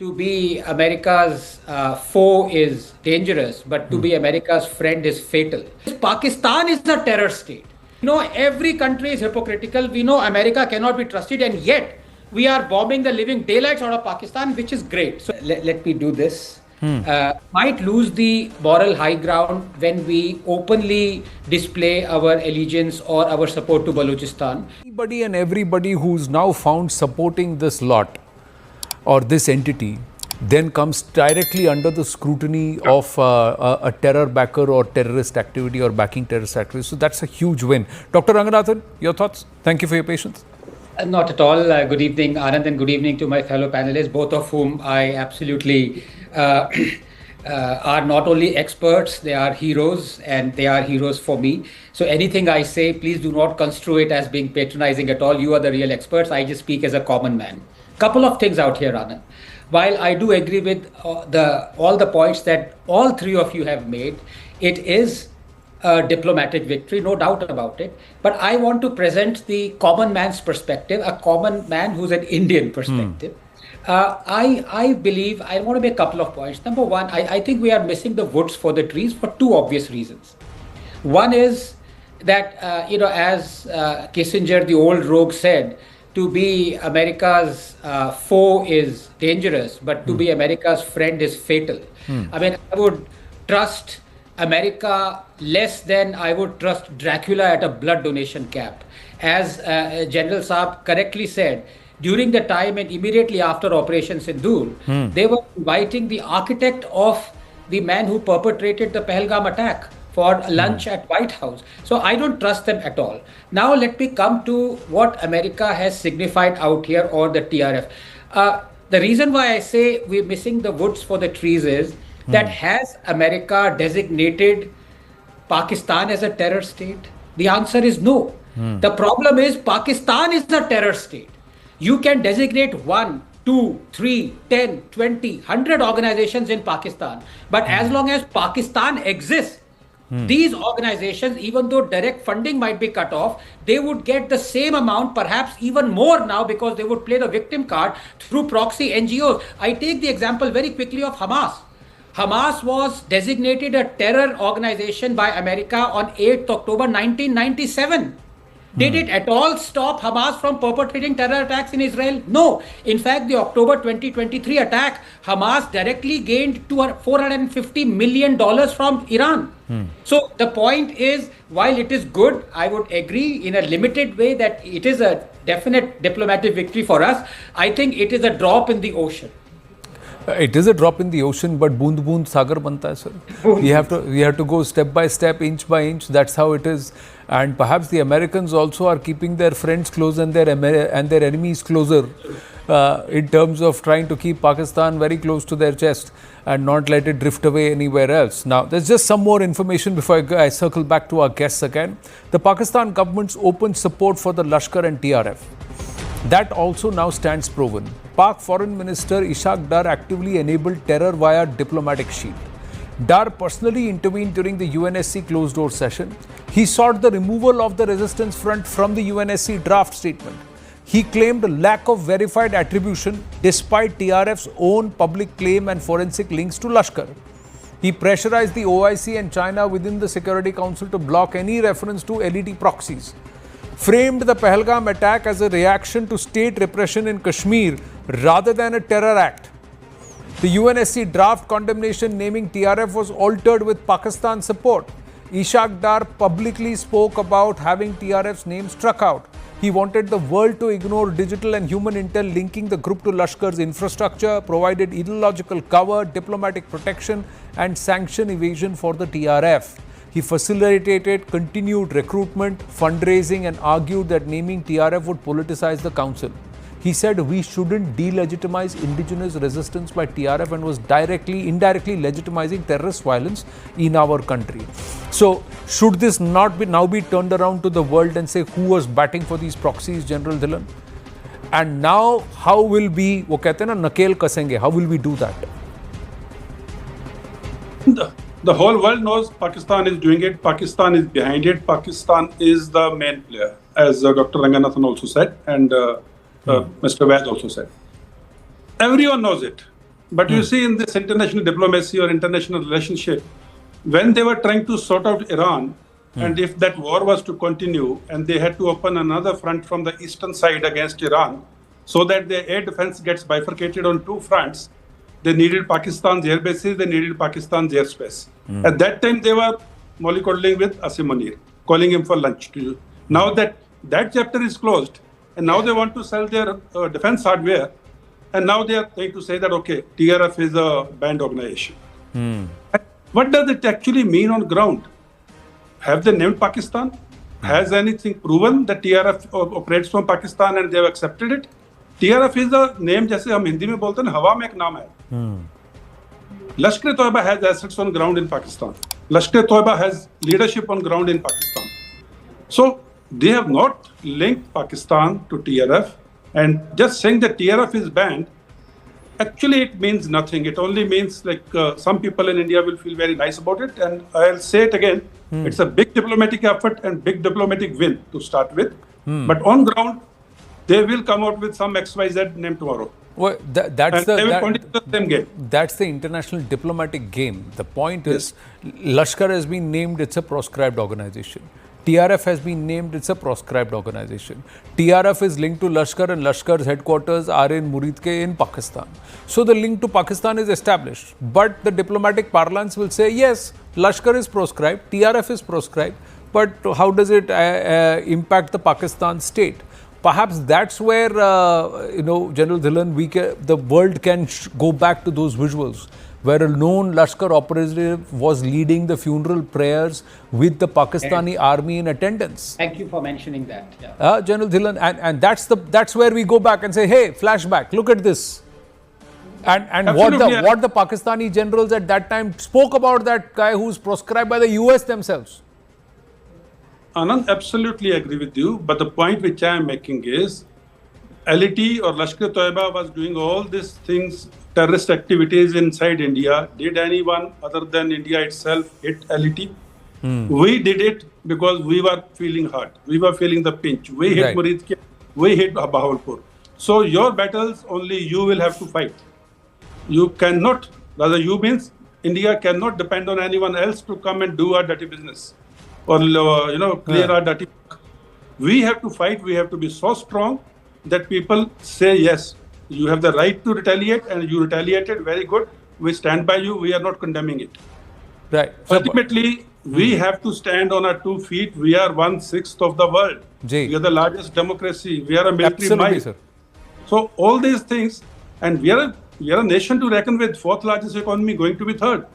to be America's foe is dangerous, but to be America's friend is fatal. Pakistan is a terror state. Every country is hypocritical. We know America cannot be trusted, and yet we are bombing the living daylights out of Pakistan, which is great. So let me do this. Might lose the moral high ground when we openly display our allegiance or our support to Balochistan. Anybody and everybody who's now found supporting this lot or this entity then comes directly under the scrutiny of a terror backer or terrorist activity or backing terrorist activity. So that's a huge win. Dr. Ranganathan, your thoughts? Thank you for your patience. Not at all. Good evening, Anand, and good evening to my fellow panelists, both of whom I absolutely are not only experts, they are heroes, and they are heroes for me. So anything I say, please do not construe it as being patronizing at all. You are the real experts. I just speak as a common man. Couple of things out here, Anand. While I do agree with all the points that all three of you have made, it is a diplomatic victory, no doubt about it. But I want to present the common man's perspective, a common man who's an Indian perspective. I believe, I want to make a couple of points. Number one, I think we are missing the woods for the trees for two obvious reasons. One is that, as Kissinger, the old rogue, said, to be America's foe is dangerous, but to be America's friend is fatal. I mean, I would trust America less than I would trust Dracula at a blood donation camp. As General Saab correctly said, during the time and immediately after Operation Sindoor, they were inviting the architect of the man who perpetrated the Pahalgam attack for lunch at White House. So I don't trust them at all. Now let me come to what America has signified out here, or the TRF. The reason why I say we're missing the woods for the trees is that has America designated Pakistan as a terror state? The answer is no. The problem is Pakistan is a terror state. You can designate 1, 2, 3, 10, 20, 100 organizations in Pakistan. But as long as Pakistan exists, these organizations, even though direct funding might be cut off, they would get the same amount, perhaps even more now, because they would play the victim card through proxy NGOs. I take the example very quickly of Hamas. Hamas was designated a terror organization by America on 8th October 1997. Did it at all stop Hamas from perpetrating terror attacks in Israel? No. In fact, the October 2023 attack, Hamas directly gained $450 million from Iran. So the point is, while it is good, I would agree in a limited way that it is a definite diplomatic victory for us. I think it is a drop in the ocean. It is a drop in the ocean, but boond boond sagar banta hai, sir. We have to go step by step, inch by inch. That's how it is. And perhaps the Americans also are keeping their friends close and their enemies closer, in terms of trying to keep Pakistan very close to their chest and not let it drift away anywhere else. Now, there's just some more information before I circle back to our guests again. The Pakistan government's open support for the Lashkar and TRF. That also now stands proven. Pak Foreign Minister Ishaq Dar actively enabled terror via diplomatic shield. Dar personally intervened during the UNSC closed-door session. He sought the removal of the resistance front from the UNSC draft statement. He claimed a lack of verified attribution despite TRF's own public claim and forensic links to Lashkar. He pressurized the OIC and China within the Security Council to block any reference to LET proxies. Framed the Pahalgam attack as a reaction to state repression in Kashmir rather than a terror act. The UNSC draft condemnation naming TRF was altered with Pakistan support. Ishaq Dar publicly spoke about having TRF's name struck out. He wanted the world to ignore digital and human intel linking the group to Lashkar's infrastructure, provided ideological cover, diplomatic protection and sanction evasion for the TRF. He facilitated continued recruitment, fundraising and argued that naming TRF would politicize the council. He said we shouldn't delegitimize indigenous resistance by TRF and was indirectly legitimizing terrorist violence in our country. So, should this not now be turned around to the world and say who was batting for these proxies, General Dhillon? And now, how will we, wo kehte na, nakel kasenge, how will we do that? The whole world knows Pakistan is doing it. Pakistan is behind it. Pakistan is the main player, as Dr. Ranganathan also said, and Mr. Vaid also said. Everyone knows it. But you see, in this international diplomacy or international relationship, when they were trying to sort out Iran, and if that war was to continue, and they had to open another front from the eastern side against Iran, so that the air defense gets bifurcated on two fronts, they needed Pakistan's air bases, they needed Pakistan's airspace. At that time, they were mollycoddling with Asim Munir, calling him for lunch. Now that chapter is closed, and now they want to sell their defense hardware, and now they are trying to say that, okay, TRF is a banned organization. What does it actually mean on ground? Have they named Pakistan? Has anything proven that TRF operates from Pakistan and they have accepted it? TRF is a name, जैसे हम हिंदी में बोलते हैं, हवा में एक नाम है. Lashkar-e-Toiba has assets on ground in Pakistan. Lashkar-e-Toiba has leadership on ground in Pakistan. So they have not linked Pakistan to TRF, and just saying that TRF is banned, actually it means nothing. It only means like some people in India will feel very nice about it, and I'll say it again, it's a big diplomatic effort and big diplomatic win to start with. But on ground, they will come out with some XYZ name tomorrow. Well, that's they will continue the same game. That's the international diplomatic game. The point is, Lashkar has been named, it's a proscribed organization. TRF has been named, it's a proscribed organization. TRF is linked to Lashkar, and Lashkar's headquarters are in Muridke in Pakistan. So the link to Pakistan is established. But the diplomatic parlance will say, yes, Lashkar is proscribed, TRF is proscribed, but how does it impact the Pakistan state? Perhaps that's where, General Dhillon, the world can go back to those visuals, where a known Lashkar operative was leading the funeral prayers with the Pakistani army in attendance. Thank you for mentioning that. Yeah. General Dhillon, and that's where we go back and say, hey, flashback, look at this. And what the Pakistani generals at that time spoke about that guy who's proscribed by the US themselves. Anand, absolutely agree with you. But the point which I am making is, LET or Lashkar-e-Toiba was doing all these things, terrorist activities inside India. Did anyone other than India itself hit LET? We did it because we were feeling hurt. We were feeling the pinch. We hit Muridke, we hit Bahawalpur. So your battles only you will have to fight. You cannot, rather you means India cannot depend on anyone else to come and do our dirty business or clear our dirty work. We have to fight. We have to be so strong that people say, yes, you have the right to retaliate, and you retaliated, very good. We stand by you. We are not condemning it. Right. Ultimately, we have to stand on our 2 feet. We are 1/6 of the world. We are the largest democracy. We are a military might. Sir. So all these things, and we are a nation to reckon with, 4th largest economy, going to be 3rd.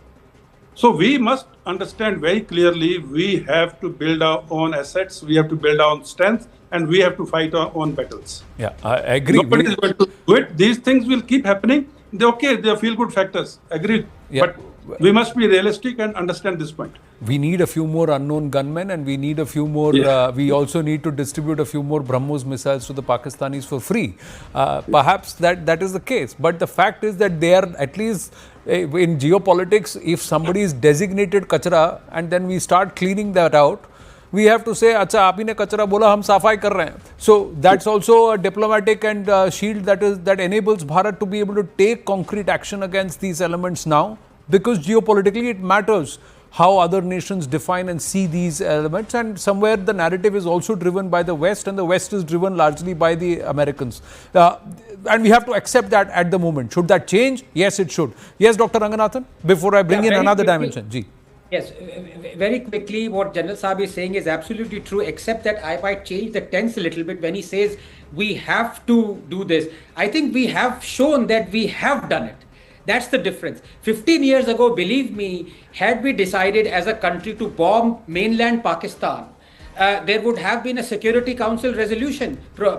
So we must understand very clearly, we have to build our own assets, we have to build our own strength, and we have to fight our own battles. Yeah, I agree. Nobody is going to do it. These things will keep happening. They are feel-good factors. Agreed. Yeah. But we must be realistic and understand this point. We need a few more unknown gunmen, and we need a few more, we also need to distribute a few more BrahMos missiles to the Pakistanis for free. Perhaps that is the case. But the fact is that they are, at least in geopolitics, if somebody is designated kachra and then we start cleaning that out, we have to say, acha, aap hi ne kachra bola, hum safai kar rahe hain. So that's also a diplomatic and shield that enables Bharat to be able to take concrete action against these elements now, because geopolitically it matters how other nations define and see these elements, and somewhere the narrative is also driven by the West, and the West is driven largely by the Americans. And we have to accept that at the moment. Should that change? Yes, it should. Yes, Dr. Ranganathan, before I bring in another dimension. Ji. Yes, very quickly, what General Saab is saying is absolutely true, except that I might change the tense a little bit when he says we have to do this. I think we have shown that we have done it. That's the difference. 15 years ago, believe me, had we decided as a country to bomb mainland Pakistan, there would have been a Security Council resolution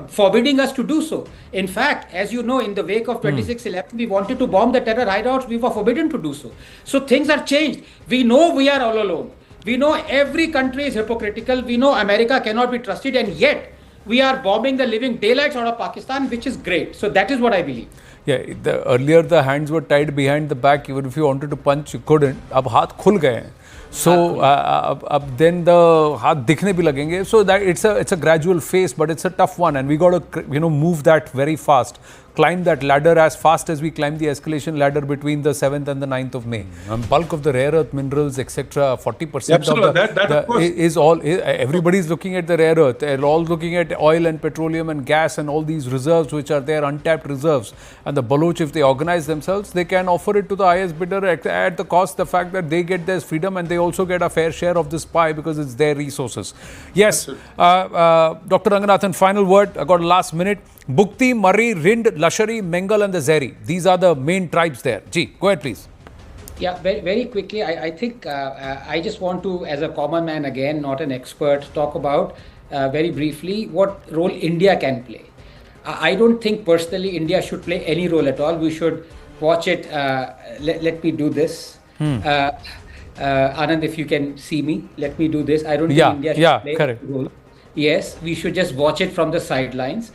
forbidding us to do so. In fact, as you know, in the wake of 26/11, we wanted to bomb the terror hideouts. We were forbidden to do so. So things are changed. We know we are all alone. We know every country is hypocritical. We know America cannot be trusted, and yet we are bombing the living daylights out of Pakistan, which is great. So that is what I believe. Yeah, earlier the hands were tied behind the back. Even if you wanted to punch, you couldn't. Ab haath khul gaye hain. So then the haath dikhne bhi lagenge. So that it's a gradual phase, but it's a tough one, and we got to move that very fast. climb that ladder as fast as we climb the escalation ladder between the 7th and the 9th of May. Bulk of the rare earth minerals, etc., 40% of everybody's looking at the rare earth. They're all looking at oil and petroleum and gas and all these reserves which are there, untapped reserves. And the Baloch, if they organize themselves, they can offer it to the highest bidder at the cost, the fact that they get their freedom and they also get a fair share of this pie because it's their resources. Yes, Dr. Ranganathan, final word. I got a last minute. Bukti, Murri, Rind, Lashari, Mengal and the Zeri. These are the main tribes there. Gee, go ahead please. Yeah, very, very quickly, I think I just want to, as a common man again, not an expert, talk about very briefly what role India can play. I don't think personally India should play any role at all. We should watch it. Let me do this. Anand, if you can see me, let me do this. I don't think India should play correct. a role. Yes, we should just watch it from the sidelines,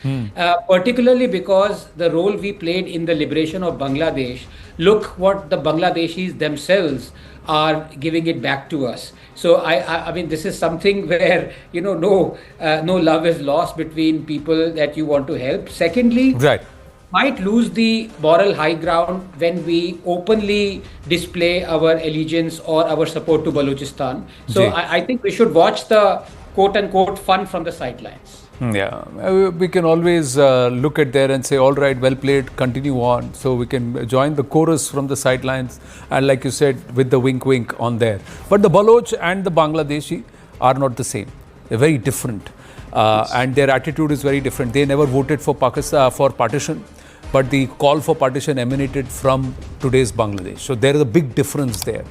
particularly because the role we played in the liberation of Bangladesh, look what the Bangladeshis themselves are giving it back to us. So I mean, this is something where, you know, no love is lost between people that you want to help. Secondly, might lose the moral high ground when we openly display our allegiance or our support to Balochistan. So I think we should watch the quote-unquote fun from the sidelines. Yeah, we can always look at there and say, all right, well played, continue on. So we can join the chorus from the sidelines and like you said, with the wink on there. But the Baloch and the Bangladeshi are not the same. They're very different. And their attitude is very different. They never voted for Pakistan for partition, but the call for partition emanated from today's Bangladesh. So there is a big difference there.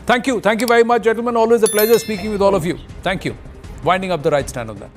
Thank you very much, gentlemen. Always a pleasure speaking with all of you. Thank you. Winding up the right stand on that.